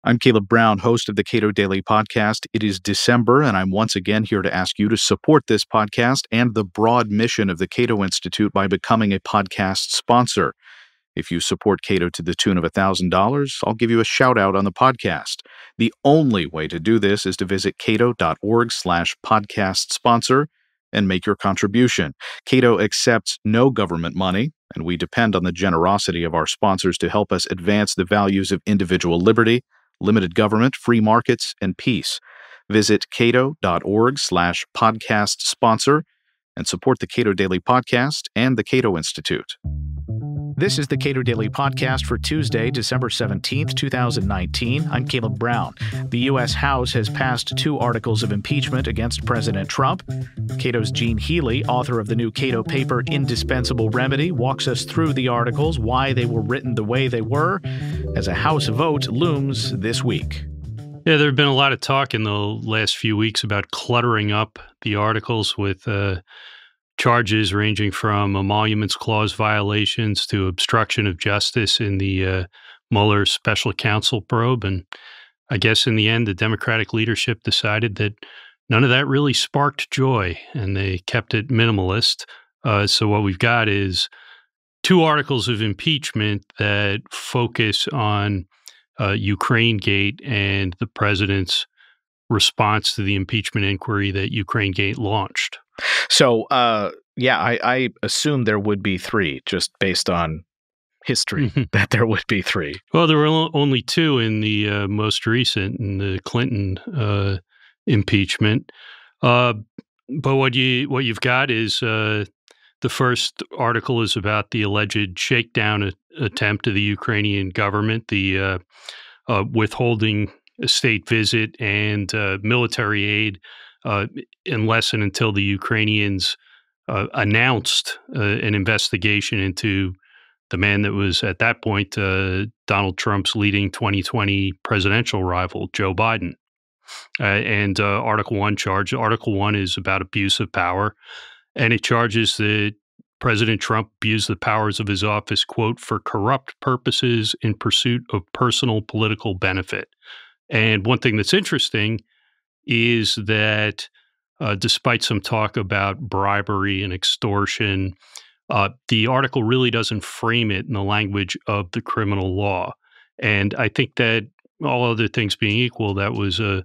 I'm Caleb Brown, host of the Cato Daily Podcast. It is December, and I'm once again here to ask you to support this podcast and the broad mission of the Cato Institute by becoming a podcast sponsor. If you support Cato to the tune of $1,000, I'll give you a shout-out on the podcast. The only way to do this is to visit cato.org/podcast sponsor and make your contribution. Cato accepts no government money, and we depend on the generosity of our sponsors to help us advance the values of individual liberty, limited government, free markets, and peace. Visit cato.org/podcast sponsor and support the Cato Daily Podcast and the Cato Institute. This is the Cato Daily Podcast for Tuesday, December 17th, 2019. I'm Caleb Brown. The U.S. House has passed 2 articles of impeachment against President Trump. Cato's Healy, author of the new Cato paper, Indispensable Remedy, walks us through the articles, why they were written the way they were, as a House vote looms this week. Yeah, there have been a lot of talk in the last few weeks about cluttering up the articles with charges ranging from emoluments clause violations to obstruction of justice in the Mueller special counsel probe. And I guess in the end, the Democratic leadership decided that none of that really sparked joy, and they kept it minimalist. So what we've got is 2 articles of impeachment that focus on Ukraine-gate and the president's response to the impeachment inquiry that Ukraine-gate launched. So, I assume there would be 3, just based on history, that there would be 3. Well, there were only 2 in the most recent, in the Clinton impeachment. But what you've got is the first article is about the alleged shakedown attempt of the Ukrainian government, the withholding a state visit and military aid unless and until the Ukrainians announced an investigation into the man that was at that point Donald Trump's leading 2020 presidential rival, Joe Biden. And Article 1 is about abuse of power, and it charges that President Trump abused the powers of his office, quote, for corrupt purposes in pursuit of personal political benefit. And one thing that's interesting is that despite some talk about bribery and extortion, the article really doesn't frame it in the language of the criminal law. And I think that all other things being equal, that was a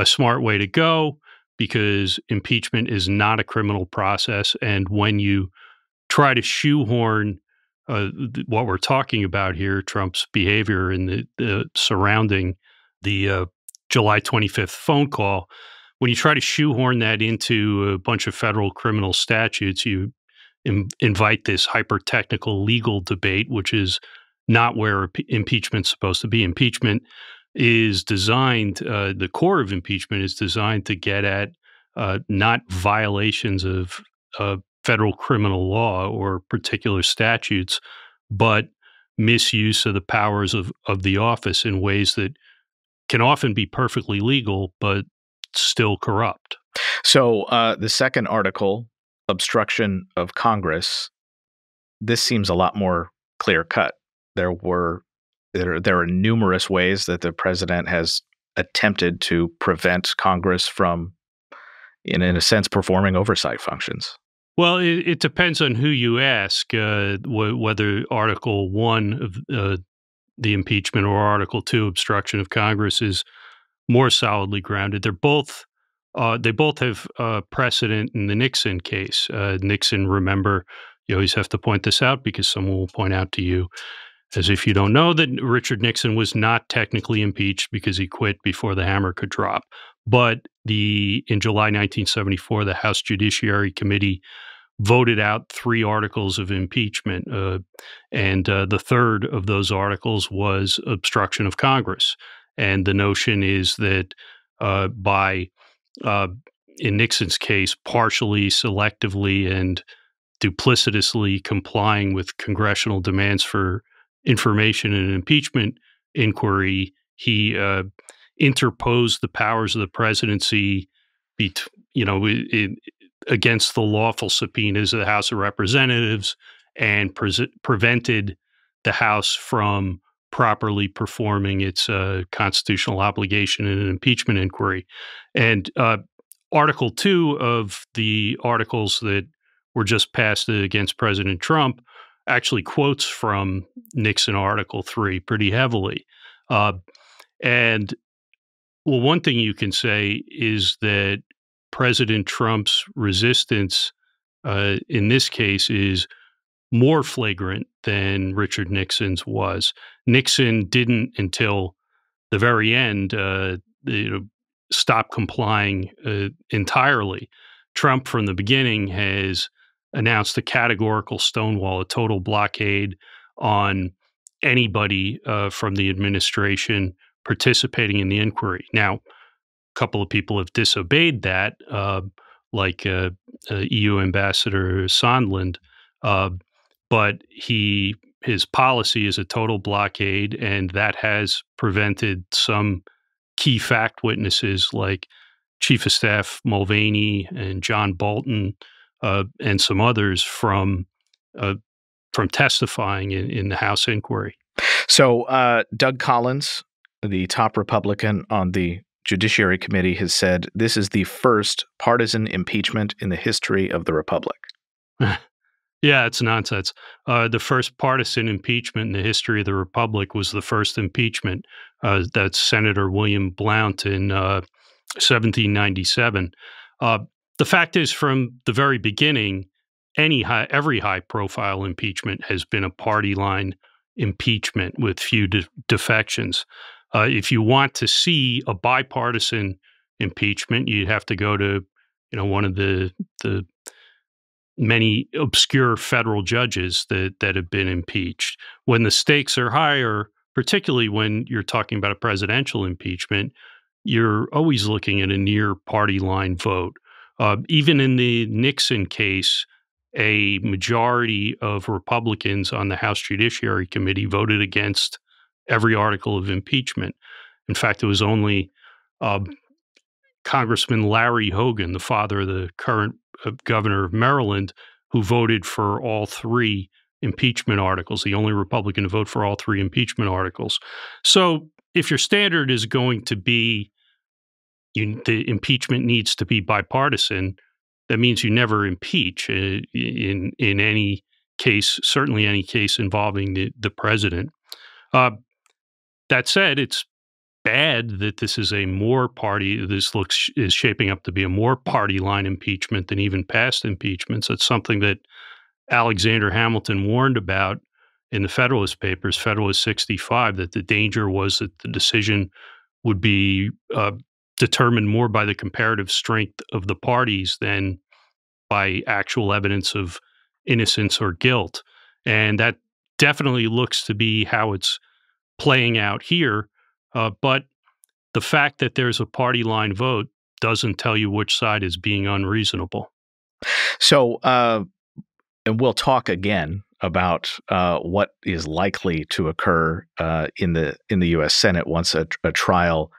smart way to go, because impeachment is not a criminal process. And when you try to shoehorn what we're talking about here, Trump's behavior and the surrounding the July 25th phone call, when you try to shoehorn that into a bunch of federal criminal statutes, you invite this hyper-technical legal debate, which is not where impeachment's supposed to be. Impeachment is designed, the core of impeachment is designed to get at not violations of federal criminal law or particular statutes, but misuse of the powers of the office in ways that can often be perfectly legal, but still corrupt. So the second article, obstruction of Congress, this seems a lot more clear-cut. There are numerous ways that the president has attempted to prevent Congress from, in a sense, performing oversight functions. Well, it depends on who you ask, whether Article 1 of the impeachment or Article 2, obstruction of Congress, is more solidly grounded. They both have precedent in the Nixon case. Nixon, remember, you always have to point this out because someone will point out to you, as if you don't know, that Richard Nixon was not technically impeached because he quit before the hammer could drop. But in July 1974, the House Judiciary Committee voted out 3 articles of impeachment, and the third of those articles was obstruction of Congress. And the notion is that in Nixon's case, partially, selectively, and duplicitously complying with congressional demands for information in an impeachment inquiry, he interposed the powers of the presidency, against the lawful subpoenas of the House of Representatives, and prevented the House from properly performing its constitutional obligation in an impeachment inquiry. And Article 2 of the articles that were just passed against President Trump actually quotes from Nixon Article 3 pretty heavily. Uh, and well, one thing you can say is that President Trump's resistance in this case is more flagrant than Richard Nixon's was. Nixon didn't until the very end stop complying entirely. Trump, from the beginning, has announced a categorical stonewall, a total blockade on anybody from the administration participating in the inquiry. Now, a couple of people have disobeyed that, like EU Ambassador Sondland, uh, but his policy is a total blockade, and that has prevented some key fact witnesses like Chief of Staff Mulvaney and John Bolton and some others from testifying in the House inquiry. So Doug Collins, the top Republican on the Judiciary Committee, has said this is the first partisan impeachment in the history of the Republic. Yeah, it's nonsense. The first partisan impeachment in the history of the Republic was the first impeachment. That's Senator William Blount in 1797. The fact is, from the very beginning, every high-profile impeachment has been a party line impeachment with few defections. If you want to see a bipartisan impeachment, you'd have to go to, one of the many obscure federal judges that have been impeached. When the stakes are higher, particularly when you're talking about a presidential impeachment, you're always looking at a near party line vote. Even in the Nixon case, a majority of Republicans on the House Judiciary Committee voted against every article of impeachment. In fact, it was only Congressman Larry Hogan, the father of the current governor of Maryland, who voted for all three impeachment articles, the only Republican to vote for all three impeachment articles. So if your standard is going to be the impeachment needs to be bipartisan, that means you never impeach in any case, certainly any case involving the president. That said, it's bad that this is is shaping up to be a more party line impeachment than even past impeachments. It's something that Alexander Hamilton warned about in the Federalist Papers, Federalist 65, that the danger was that the decision would be determined more by the comparative strength of the parties than by actual evidence of innocence or guilt. And that definitely looks to be how it's playing out here. But the fact that there's a party line vote doesn't tell you which side is being unreasonable. So, and we'll talk again about what is likely to occur in the U.S. Senate once a trial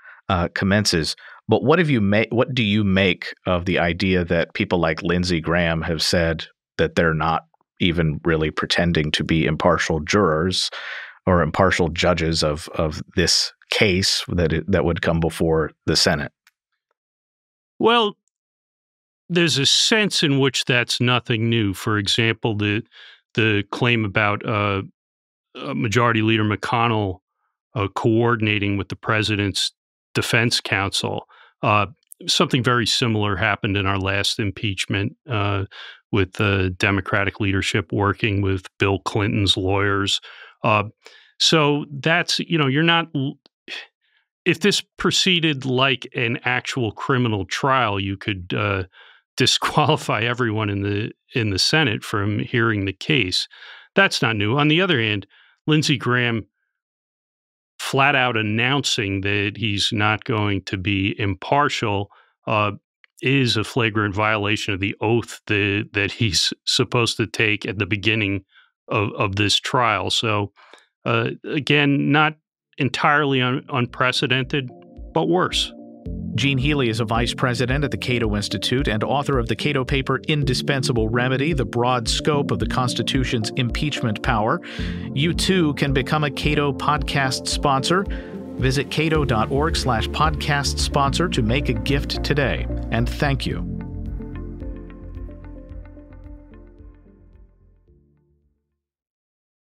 commences. But what do you make of the idea that people like Lindsey Graham have said that they're not even really pretending to be impartial jurors or impartial judges of this case that would come before the Senate? Well, there's a sense in which that's nothing new. For example, the claim about Majority Leader McConnell coordinating with the president's defense counsel. Something very similar happened in our last impeachment with the Democratic leadership working with Bill Clinton's lawyers. So that's, you're not, if this proceeded like an actual criminal trial, you could disqualify everyone in the Senate from hearing the case. That's not new. On the other hand, Lindsey Graham flat out announcing that he's not going to be impartial is a flagrant violation of the oath that he's supposed to take at the beginning of this trial. So again, not entirely unprecedented, but worse. Gene Healy is a vice president at the Cato Institute and author of the Cato paper Indispensable Remedy, the Broad Scope of the Constitution's Impeachment Power. You too can become a Cato podcast sponsor. Visit cato.org/podcast sponsor to make a gift today. And thank you.